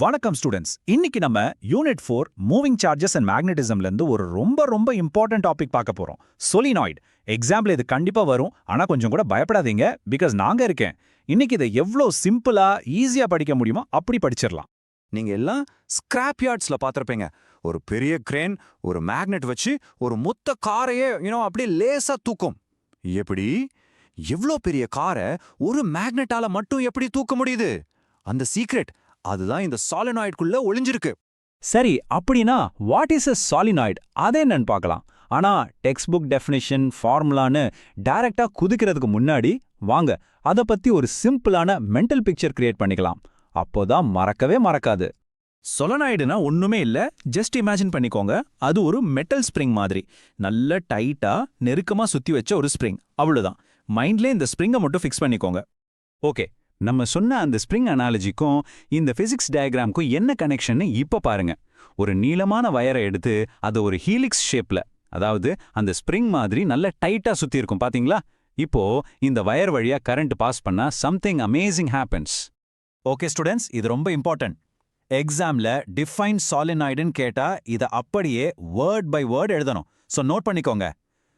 வணக்கம் ஸ்டூடெண்ட்ஸ். இன்னைக்கு நம்ம யூனிட் 4 மூவிங் சார்ஜஸ் அண்ட் மேக்னெட்டிசம்ல இருந்து ஒரு ரொம்ப இம்பார்ட்டன்ட் டாபிக் பார்க்க போறோம். சொலினாய்டு. எக்ஸாம்பிள் இது கண்டிப்பா வரும். ஆனா கொஞ்சம் கூட பயப்படாதீங்க, பிகாஸ் நாங்க இருக்கேன். இன்னைக்கு இதை எவ்வளோ சிம்பிளா ஈஸியா படிக்க முடியுமோ அப்படி படிச்சிடலாம். நீங்க எல்லாம் ஸ்கிராப் யார்ட்ஸ்ல பார்த்திருப்பீங்க. ஒரு பெரிய கிரேன் ஒரு மேக்னெட் வச்சு ஒரு மொத்த காரையே அப்படியே லேசா தூக்கும். எப்படி எவ்வளோ பெரிய காரை ஒரு மேக்னெட்டால மட்டும் எப்படி தூக்க முடியுது? அந்த சீக்ரெட் அதுதான் இந்த சாலினாய்டுக்குள்ள ஒளிஞ்சிருக்கு. சரி, அப்படின்னா வாட் இஸ் எ சாலினாய்டு? அதை என்னன்னு பார்க்கலாம். ஆனா டெக்ஸ்ட் புக் டெஃபினிஷன் ஃபார்முலான்னு டைரக்டா குதிக்கிறதுக்கு முன்னாடி வாங்க அதை பத்தி ஒரு சிம்பிளான மென்டல் பிக்சர் கிரியேட் பண்ணிக்கலாம். அப்போதான் மறக்கவே மறக்காது. சொலனாய்டுனா ஒண்ணுமே இல்ல, ஜஸ்ட் இமேஜின் பண்ணிக்கோங்க. அது ஒரு மெட்டல் ஸ்ப்ரிங் மாதிரி, நல்ல டைட்டா நெருக்கமா சுத்தி வச்ச ஒரு ஸ்ப்ரிங். அவ்வளவுதான். மைண்ட்ல இந்த ஸ்ப்ரிங்கை மட்டும் ஃபிக்ஸ் பண்ணிக்கோங்க. ஓகே, நம்ம சொன்ன அந்த ஸ்ப்ரிங் அனாலஜிக்கும் இந்த பிசிக்ஸ் டயக்ராம்க்கும் என்ன கனெக்ஷன்னு இப்ப பாருங்க. ஒரு நீளமான வயரை எடுத்து அதை ஒரு ஹீலிக்ஸ் ஷேப்ல, அதாவது அந்த ஸ்ப்ரிங் மாதிரி நல்ல டைட்டா சுத்தி இருக்கும் பாத்தீங்களா? இப்போ இந்த வயர் வழியா கரண்ட் பாஸ் பண்ணா something amazing happens. Okay students, இது ரொம்ப இம்பார்ட்டன்ட். எக்ஸாம்ல டிஃபைன் சாலினாய்டுன்னு கேட்டா இதை அப்படியே வேர்ட் பை வேர்ட் எழுதணும். ஸோ நோட் பண்ணிக்கோங்க.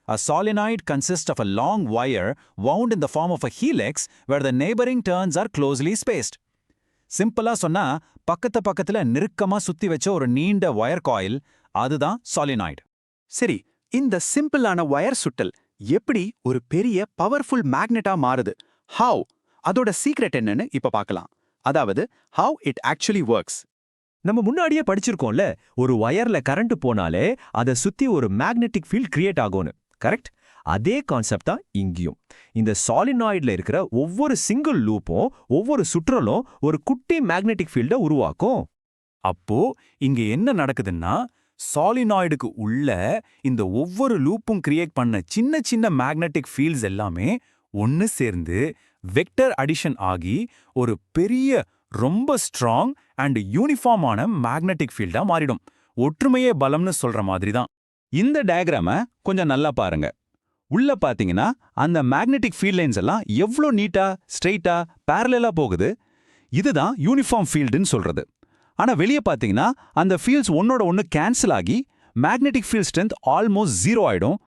A solenoid consists of a long wire wound in the form of a helix where the neighboring turns are closely spaced. சிம்பிளா சொன்னா பக்கத்துல நெருக்கமா சுத்தி வச்ச ஒரு நீண்ட வயர் காயில், அதுதான் சாலினாய்டு. சரி, இந்த சிம்பிளான வயர் சுட்டல் எப்படி ஒரு பெரிய பவர்ஃபுல் மேக்னெட்டா மாறுது? ஹவ்? அதோட சீக்ரெட் என்னன்னு இப்ப பார்க்கலாம். அதாவது how it actually works. நம்ம முன்னாடியே படிச்சிருக்கோம்ல, ஒரு வயர்ல கரண்ட் போனாலே அதை சுத்தி ஒரு மேக்னெட்டிக் ஃபீல்ட் கிரியேட் ஆகும்னு. கரெக்ட்? அதே கான்செப்ட் தான் இங்கேயும். இந்த சாலினாய்டுல இருக்கிற ஒவ்வொரு சிங்கிள் லூப்பும் ஒவ்வொரு சுற்றலும் ஒரு குட்டி மேக்னெட்டிக் ஃபீல்டை உருவாக்கும். அப்போ இங்க என்ன நடக்குதுன்னா, சாலினாய்டுக்கு உள்ள இந்த ஒவ்வொரு லூப்பும் கிரியேட் பண்ண சின்ன மேக்னெட்டிக் ஃபீல்ட்ஸ் எல்லாமே ஒன்னு சேர்ந்து வெக்டர் அடிஷன் ஆகி ஒரு பெரிய ரொம்ப ஸ்ட்ராங் அண்ட் யூனிஃபார்மான மேக்னெட்டிக் ஃபீல்டா மாறிடும். ஒற்றுமையே பலம்னு சொல்ற மாதிரி தான். இந்த டயக்ராம கொஞ்சம் நல்லா பாருங்க. உள்ள பாத்தீங்கன்னா அந்த மேக்னெட்டிக் ஃபீல்ட் லைன்ஸ் எல்லாம் எவ்வளோ நீட்டா ஸ்ட்ரெயிட்டா பேரலா போகுது. இதுதான் யூனிஃபார்ம் ஃபீல்டுன்னு சொல்றது. ஆனா வெளியே பாத்தீங்கன்னா அந்த ஃபீல்ட்ஸ் ஒன்னோட ஒன்னு கேன்சல் ஆகி மேக்னெட்டிக் ஃபீல்ட் ஸ்ட்ரென்த் ஆல்மோஸ்ட் 0 ஆயிடும்.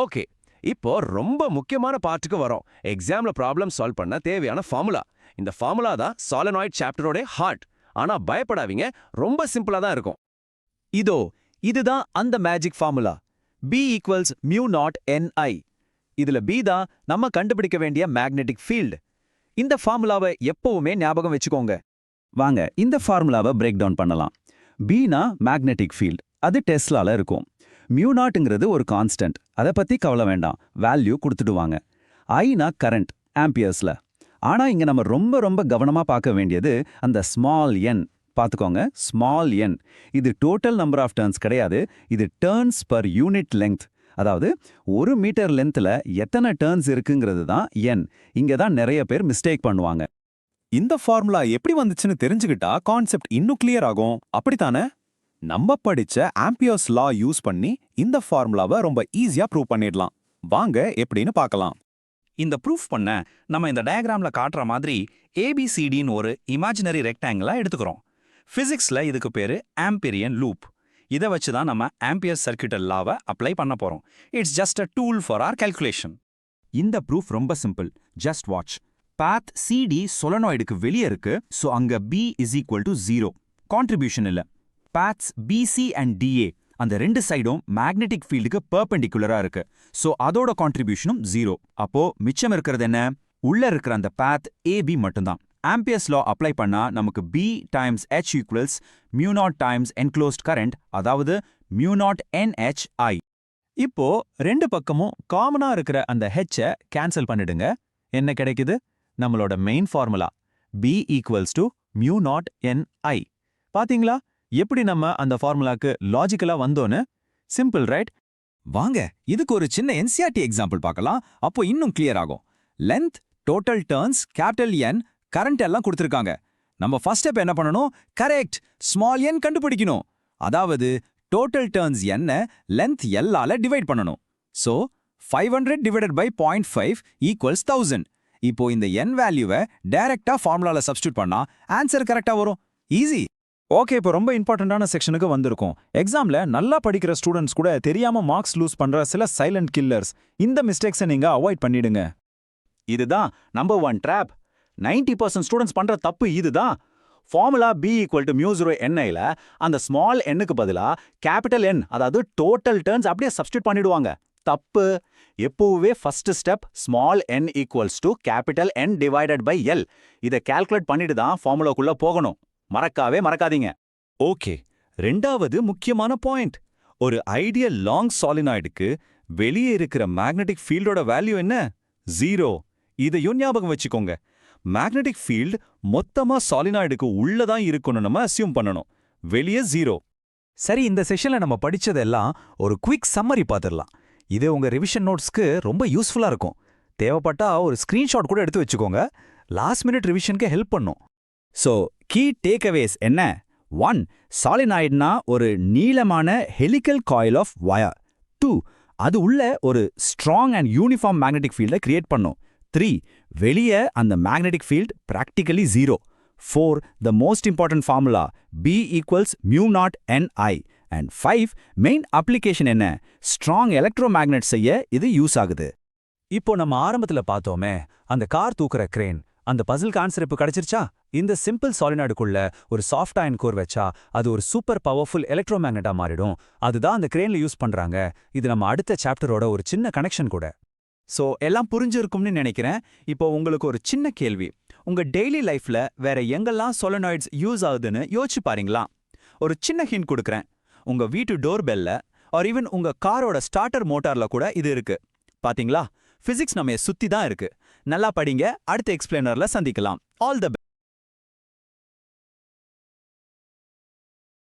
ஓகே, இப்போ ரொம்ப முக்கியமான பார்ட்டுக்கு வரோம். எக்ஸாம்ல ப்ராப்ளம் சால்வ் பண்ண தேவையான ஃபார்முலா. இந்த ஃபார்முலா தான் சாலினாய்டு சாப்டரோட ஹார்ட். ஆனா பயப்படாதீங்க, ரொம்ப சிம்பிளா தான் இருக்கும். இதுதான் அந்த magic formula. B equals mu not NI. இதுல B தான் நம்ம கண்டுபிடிக்க வேண்டிய மேக்னெட்டிக் ஃபீல்டு. இந்த ஃபார்முலாவை எப்பவுமே ஞாபகம் வச்சுக்கோங்க. வாங்க இந்த ஃபார்முலாவை பிரேக் டவுன் பண்ணலாம். Bனா மேக்னெட்டிக் ஃபீல்ட், அது டெஸ்லால இருக்கும். மியூ நாட்ங்கிறது ஒரு கான்ஸ்டன்ட், அதை பத்தி கவலை வேண்டாம், வேல்யூ கொடுத்துடுவாங்க. ஐனா கரண்ட், ஆம்பியர்ஸ்ல. ஆனா இங்க நம்ம ரொம்ப கவனமா பார்க்க வேண்டியது அந்த ஸ்மால் n. பார்த்துக்கோங்க, ஸ்மால் n. இது டோட்டல் நம்பர் ஆஃப் டர்ன்ஸ் கிடையாது, இது டர்ன்ஸ் பர் யூனிட் லெங்த். அதாவது ஒரு மீட்டர் லென்த்ல எத்தனை டர்ன்ஸ் இருக்குங்கிறது தான் n. இங்க தான் நிறைய பேர் மிஸ்டேக் பண்ணுவாங்க. இந்த ஃபார்முலா எப்படி வந்துச்சுன்னு தெரிஞ்சுக்கிட்டா கான்செப்ட் இன்னும் கிளியர் ஆகும். அப்படித்தானே? நம்ம படிச்ச ஆம்பியர்ஸ் லா யூஸ் பண்ணி இந்த ஃபார்முலாவை ரொம்ப ஈஸியா ப்ரூவ் பண்ணிடலாம். வாங்க எப்படின்னு பார்க்கலாம். இந்த ப்ரூஃப் பண்ண நம்ம இந்த டயக்ராம்ல காட்டுற மாதிரி ABCDன்னு ஒரு இமேஜினரி ரெக்டாங்கிளா எடுத்துக்கிறோம். பிசிக்ஸ்ல இதுக்கு பேரு ஆம்பியரியன் லூப். இதை வச்சு தான் நம்ம ஆம்பியர் சர்க்யூட்டல் லாவை அப்ளை பண்ண போறோம். It's just a tool for our calculation. இந்த ப்ரூஃப் ரொம்ப simple. Just watch. Path CD சொலனாய்டுக்கு வெளியே இருக்கு, ஸோ அங்க B is equal to 0. Contribution இல்ல. பாத்ஸ் BC அண்ட் DA அந்த ரெண்டு சைடும் மேக்னெட்டிக் ஃபீல்டுக்கு பெர்பெண்டிகுலரா இருக்கு, ஸோ அதோட கான்ட்ரிபியூஷனும் 0. அப்போ மிச்சம் இருக்கிறது என்ன? உள்ள இருக்கிற அந்த பாத் AB மட்டும்தான். ஆம்பியர்ஸ் லா அப்ளை பண்ணா நமக்கு B times H equals mu not times enclosed current, அதாவது மியூ நாட் NHI. இப்போ ரெண்டு பக்கமும் காமனா இருக்கிற அந்த H-ஐ கேன்சல் பண்ணிடுங்க. என்ன கிடைக்குது? நம்மளோட main formula B equals to mu not NI. பாத்தீங்களா எப்படி நம்ம அந்த ஃபார்முலாக்கு லாஜிக்கலா வந்தோன்னு? Simple, right? வாங்க இதுக்கு ஒரு சின்ன NCERT எக்ஸாம்பிள் பார்க்கலாம். அப்போ இன்னும் கிளியர் ஆகும். Length, total turns, capital N, current எல்லாம் கொடுத்துருக்காங்க. நம்ம ஃபர்ஸ்ட் ஸ்டெப் என்ன பண்ணணும்? கரெக்ட், ஸ்மால் n கண்டுபிடிக்கணும். அதாவது total turns n length L ஆல டிவைட் பண்ணணும். So 500 divided by 0.5 equals 1000. இப்போ இந்த n வேல்யூவை டைரக்டா ஃபார்முலால சப்ஸ்டியூட் பண்ணா ஆன்சர் கரெக்டா வரும். ஈஸி. ஓகே, இப்போ ரொம்ப இம்பார்ட்டண்டான செக்ஷனுக்கு வந்திருக்கோம். எக்ஸாம்ல நல்லா படிக்கிற ஸ்டூடெண்ட்ஸ் கூட தெரியாம மார்க்ஸ் லூஸ் பண்ற சில சைலண்ட் கில்லர்ஸ். இந்த மிஸ்டேக்ஸை நீங்க அவாய்ட் பண்ணிடுங்க. இதுதான் நம்பர் 1 ட்ராப். 90% ஸ்டூடெண்ட்ஸ் பண்ற தப்பு இதுதான். ஃபார்முலா B = μ0NIல அந்த ஸ்மால் nக்கு பதிலா கேபிட்டல் N, அதாவது டோட்டல் டர்ன்ஸ் அப்படியே சப்ஸ்டிட் பண்ணிடுவாங்க. தப்பு. எப்பவுமே first step small n = capital N divided by L. இதை கால்குலேட் பண்ணிட்டு தான் ஃபார்முலாக்குள்ள போகணும். மறக்காவே மறக்காதீங்க. ஓகே, ரெண்டாவது முக்கியமான பாயிண்ட். ஒரு ஐடியல் லாங் சாலினாய்டுக்கு வெளியே இருக்கிற மேக்னெட்டிக் ஃபீல்டோட வேல்யூ என்ன? 0. இதையும் ஞாபகம் வச்சுக்கோங்க. மேக்னெட்டிக் ஃபீல்ட் மொத்தமா சாலினாய்டுக்கு உள்ளதான் இருக்கும்னு நம்ம அசியூம் பண்ணணும். வெளியே 0. சரி, இந்த செஷன்ல நம்ம படிச்சதெல்லாம் ஒரு குவிக் சம்மரி பார்த்துடலாம். இது உங்க ரிவிஷன் நோட்ஸ்க்கு ரொம்ப யூஸ்ஃபுல்லா இருக்கும். தேவைப்பட்டா ஒரு ஸ்கிரீன்ஷாட் கூட எடுத்து வச்சுக்கோங்க. லாஸ்ட் மினிட் ரிவிஷனுக்கு ஹெல்ப் பண்ணும். ஸோ கீ டேக்அவேஸ் என்ன? 1. சாலினாய்டுனா ஒரு நீளமான ஹெலிக்கல் காயில் ஆஃப் வயர். 2. அது உள்ள ஒரு ஸ்ட்ராங் அண்ட் யூனிஃபார்ம் மேக்னெட்டிக் ஃபீல்டை கிரியேட் பண்ணும். 3. வெளியே அந்த magnetic field practically 0. 4. The most important formula B = μ0NI. And 5. Main application என்ன? ஸ்ட்ராங் எலக்ட்ரோமேக்னெட் செய்ய இது யூஸ் ஆகுது. இப்போ நம்ம ஆரம்பத்துல பார்த்தோமே, அந்த கார் தூக்குற கிரேன், அந்த பசிலுக்கு ஆன்சர் இப்போ கிடைச்சிருச்சா? இந்த சிம்பிள் சாலினாய்டுக்குள்ள ஒரு சாஃப்ட் அயன் கோர் வச்சா அது ஒரு சூப்பர் பவர்ஃபுல் எலக்ட்ரோமேக்னெட்டா மாறிடும். அதுதான் அந்த கிரேன்ல யூஸ் பண்றாங்க. இது நம்ம அடுத்த சாப்டரோட ஒரு சின்ன கனெக்ஷன் கூட. ஸோ எல்லாம் புரிஞ்சிருக்கும்னு நினைக்கிறேன். இப்போ உங்களுக்கு ஒரு சின்ன கேள்வி. உங்க டெய்லி லைஃப்ல வேற எங்கெல்லாம் சாலினாய்ட்ஸ் யூஸ் ஆகுதுன்னு யோசிச்சு பாருங்களா? ஒரு சின்ன ஹிண்ட் கொடுக்குறேன். உங்க வீட்டு டோர் பெல்ல ஆர் ஈவன் உங்க காரோட ஸ்டார்டர் மோட்டார்ல கூட இது இருக்கு. பாத்தீங்களா? பிசிக்ஸ் நம்ம சுத்தி தான் இருக்கு. நல்லா படிங்க. அடுத்த எக்ஸ்பிளைனர்ல சந்திக்கலாம். All the